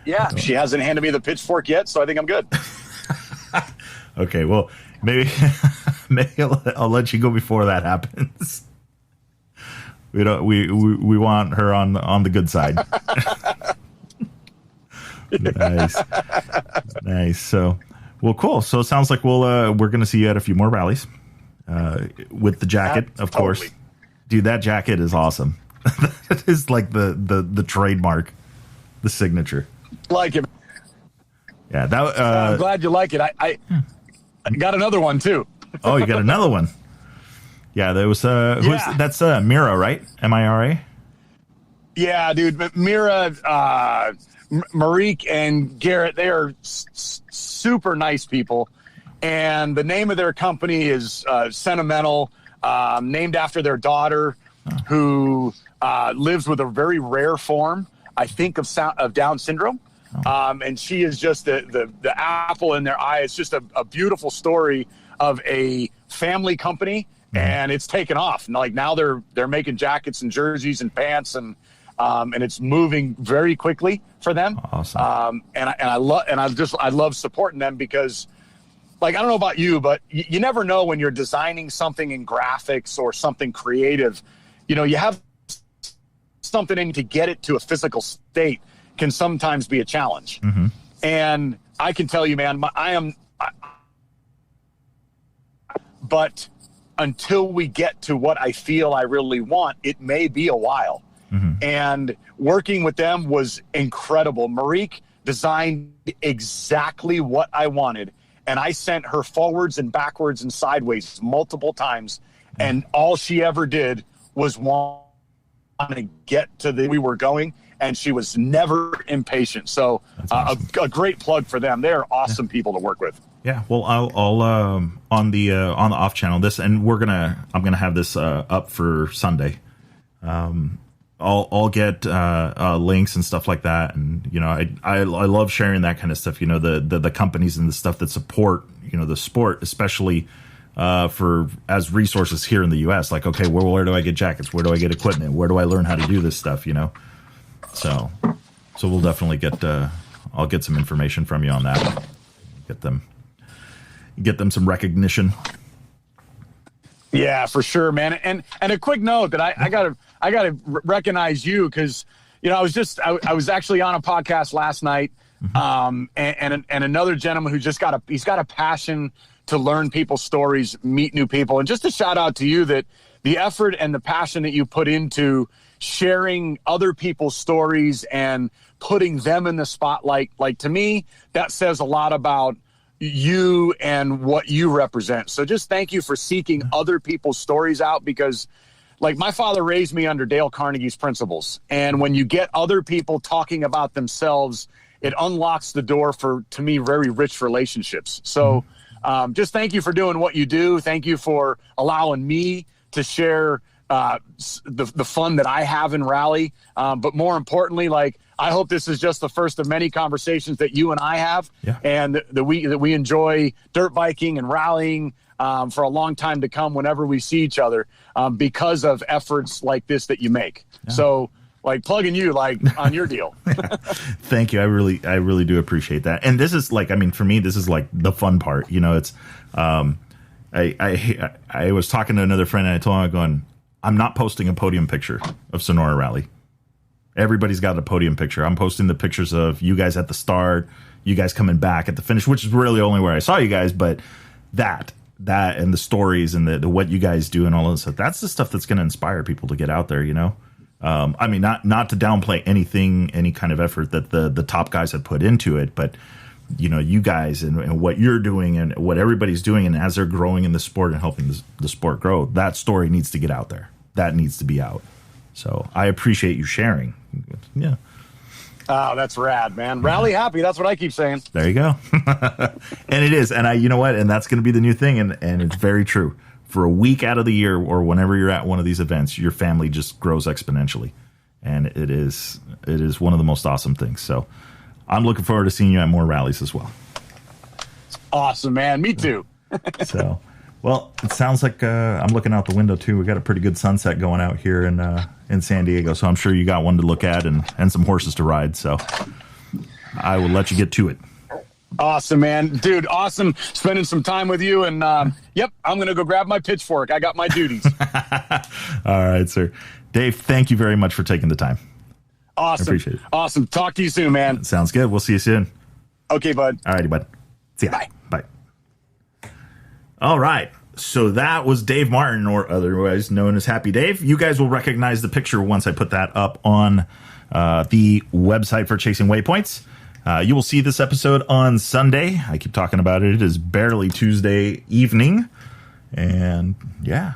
Yeah, she hasn't handed me the pitchfork yet, so I think I'm good. Okay, well, maybe I'll let you go before that happens. We don't. We want her on the good side. Nice. So, well, cool. So it sounds like we're going to see you at a few more rallies with the jacket, of course. Dude, that jacket is awesome. That is like the trademark, the signature. Like it. Yeah, that. I'm glad you like it. I got another one too. Oh, you got another one. Yeah, there was that's Mira, right? Mira? Yeah, dude. Mira, Marique, and Garrett, they are super nice people. And the name of their company is Sentimental, named after their daughter, who lives with a very rare form, I think, of Down syndrome. And she is just the apple in their eye. It's just a beautiful story of a family company, and it's taken off. Like now they're making jackets and jerseys and pants, and it's moving very quickly for them. Awesome. I love supporting them because, like, I don't know about you, but you never know when you're designing something in graphics or something creative. You know, you have something in to get it to a physical state can sometimes be a challenge. And I can tell you, man, but until we get to what I feel I really want, it may be a while. And working with them was incredible. Marique designed exactly what I wanted, and I sent her forwards and backwards and sideways multiple times, and all she ever did was want to get to we were going, and she was never impatient. So awesome. a great plug for them. They're awesome people to work with. Yeah, well, I'll on the off channel this, and I'm gonna have this up for Sunday. I'll get links and stuff like that, and you know, I love sharing that kind of stuff. You know, the companies and the stuff that support, you know, the sport, especially for as resources here in the U.S. Like, okay, where do I get jackets? Where do I get equipment? Where do I learn how to do this stuff? You know, so we'll definitely get I'll get some information from you on that. Get them some recognition. Yeah, for sure, man. And a quick note that I gotta recognize you, because you know I was actually on a podcast last night, and another gentleman who he's got a passion to learn people's stories, meet new people, and just a shout out to you that the effort and the passion that you put into sharing other people's stories and putting them in the spotlight, like to me, that says a lot about you and what you represent. So just thank you for seeking other people's stories out, because like my father raised me under Dale Carnegie's principles. And when you get other people talking about themselves, it unlocks the door for, to me, very rich relationships. So just thank you for doing what you do. Thank you for allowing me to share the fun that I have in rally. But more importantly, like, I hope this is just the first of many conversations that you and I have, and that we enjoy dirt biking and rallying for a long time to come whenever we see each other, because of efforts like this that you make. Yeah. So, like, plugging you like on your deal. Thank you. I really do appreciate that. And this is like, I mean, for me, this is like the fun part. You know, it's I was talking to another friend, and I told him, I'm not posting a podium picture of Sonora Rally. Everybody's got a podium picture. I'm posting the pictures of you guys at the start, you guys coming back at the finish, which is really only where I saw you guys. But that and the stories and the what you guys do and all of this stuff, that's the stuff that's going to inspire people to get out there, you know? I mean, not to downplay any kind of effort that the top guys have put into it, but you know, you guys and what you're doing and what everybody's doing, and as they're growing in the sport and helping the sport grow, that story needs to get out there. That needs to be out. So I appreciate you sharing. Yeah. Oh, that's rad, man. Rally happy. That's what I keep saying. There you go. And it is. And you know what? And that's going to be the new thing. And it's very true. For a week out of the year, or whenever you're at one of these events, your family just grows exponentially. And it is one of the most awesome things. So I'm looking forward to seeing you at more rallies as well. Awesome, man. Me too. So, well, it sounds like I'm looking out the window too. We got a pretty good sunset going out here in San Diego. So I'm sure you got one to look at and some horses to ride. So I will let you get to it. Awesome, man. Dude, awesome spending some time with you. And yep, I'm going to go grab my pitchfork. I got my duties. All right, sir. Dave, thank you very much for taking the time. Awesome. I appreciate it. Awesome. Talk to you soon, man. Sounds good. We'll see you soon. Okay, bud. All righty, bud. See ya. Bye. Bye. All right. So that was Dave Martin, or otherwise known as Happy Dave. You guys will recognize the picture once I put that up on the website for Chasing Waypoints. You will see this episode on Sunday. I keep talking about it. It is barely Tuesday evening. And yeah,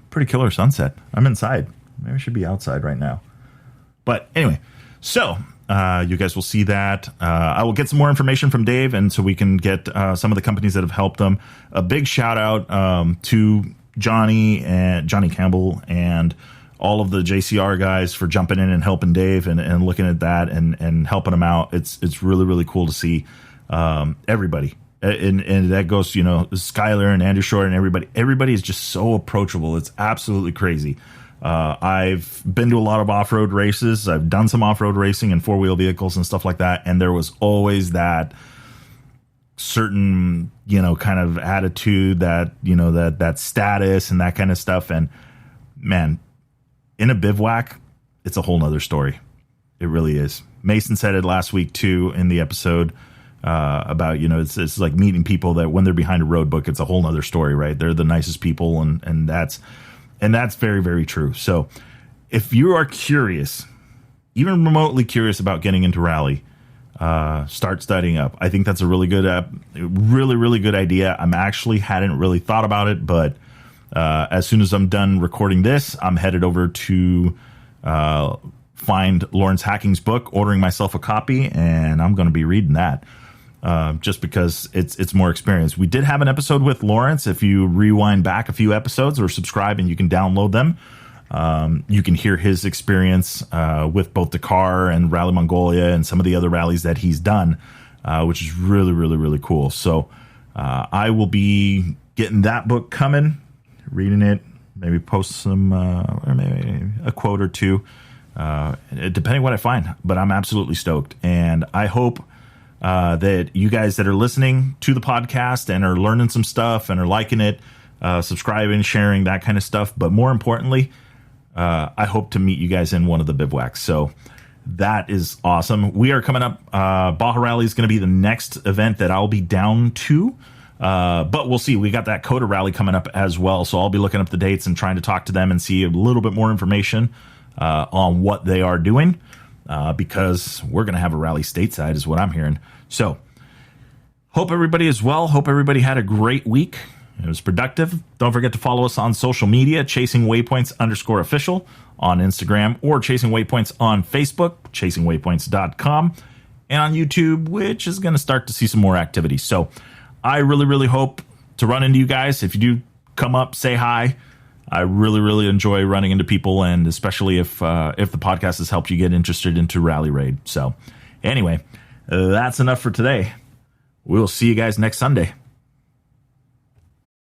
pretty killer sunset. I'm inside. Maybe I should be outside right now. But anyway, so you guys will see that. I will get some more information from Dave, and so we can get some of the companies that have helped them. A big shout out to Johnny Campbell, and all of the JCR guys for jumping in and helping Dave and looking at that and helping him out. It's really, really cool to see everybody. And that goes, Skylar and Andrew Short and everybody is just so approachable. It's absolutely crazy. I've been to a lot of off-road races. I've done some off-road racing and four-wheel vehicles and stuff like that. And there was always that certain, kind of attitude that, that status and that kind of stuff. And man, in a bivouac, it's a whole nother story. It really is. Mason said it last week too, in the episode, about, it's like meeting people that when they're behind a road book, it's a whole nother story, right? They're the nicest people. And that's very, very true. So if you are curious, even remotely curious about getting into rally, start studying up. I think that's a really good, really, really good idea. I'm actually hadn't really thought about it, but as soon as I'm done recording this, I'm headed over to find Lawrence Hacking's book, ordering myself a copy, and I'm going to be reading that. Just because it's more experience. We did have an episode with Lawrence. If you rewind back a few episodes or subscribe and you can download them, you can hear his experience with both Dakar and Rally Mongolia and some of the other rallies that he's done, which is really, really, really cool. So I will be getting that book coming, reading it, maybe post some or maybe a quote or two, depending what I find. But I'm absolutely stoked, and I hope that you guys that are listening to the podcast and are learning some stuff and are liking it, subscribing, sharing, that kind of stuff. But more importantly, I hope to meet you guys in one of the bivouacs. So that is awesome. We are coming up. Baja Rally is going to be the next event that I'll be down to. But we'll see. We got that Coda Rally coming up as well. So I'll be looking up the dates and trying to talk to them and see a little bit more information on what they are doing. Because we're going to have a rally stateside is what I'm hearing. So hope everybody is well. Hope everybody had a great week. It was productive. Don't forget to follow us on social media, Chasing Waypoints _official on Instagram, or Chasing Waypoints on Facebook, chasingwaypoints.com, and on YouTube, which is going to start to see some more activity. So I really, really hope to run into you guys. If you do come up, say hi. I really, really enjoy running into people, and especially if the podcast has helped you get interested into Rally Raid. So anyway, that's enough for today. We'll see you guys next Sunday.